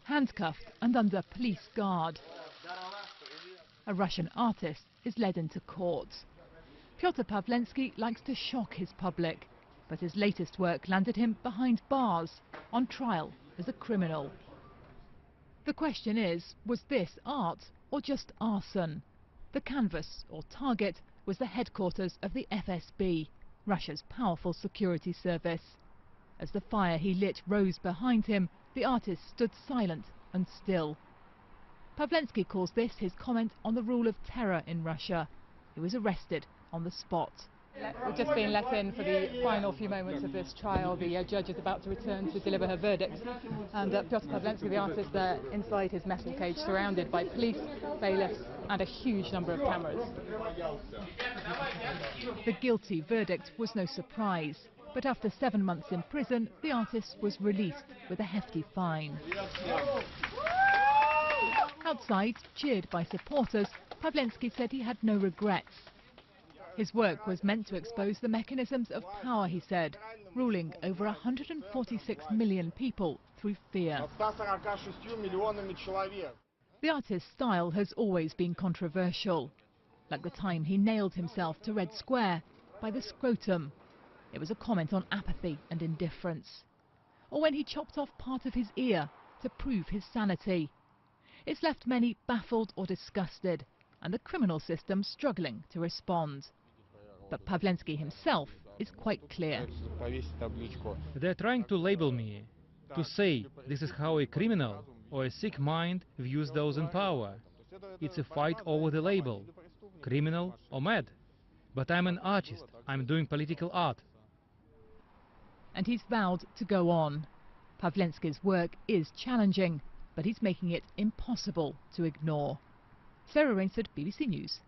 Handcuffed and under police guard, a Russian artist is led into court. Pyotr Pavlensky likes to shock his public, but his latest work landed him behind bars, on trial as a criminal. The question is, was this art or just arson? The canvas, or target, was the headquarters of the FSB, Russia's powerful security service. As the fire he lit rose behind him, the artist stood silent and still. Pavlensky calls this his comment on the rule of terror in Russia. He was arrested on the spot. We've just been let in for the final few moments of this trial. The judge is about to return to deliver her verdict. And Pyotr Pavlensky, the artist, there inside his metal cage, surrounded by police, bailiffs and a huge number of cameras. The guilty verdict was no surprise. But after 7 months in prison, the artist was released with a hefty fine. Outside, cheered by supporters, Pavlensky said he had no regrets. His work was meant to expose the mechanisms of power, he said, ruling over 146 million people through fear. The artist's style has always been controversial, like the time he nailed himself to Red Square by the scrotum. It was a comment on apathy and indifference. Or when he chopped off part of his ear to prove his sanity. It's left many baffled or disgusted, and the criminal system struggling to respond. But Pavlensky himself is quite clear. They're trying to label me, to say this is how a criminal or a sick mind views those in power. It's a fight over the label, criminal or mad. But I'm an artist, I'm doing political art. And he's vowed to go on. Pavlensky's work is challenging, but he's making it impossible to ignore. Sarah Rainsford, BBC News.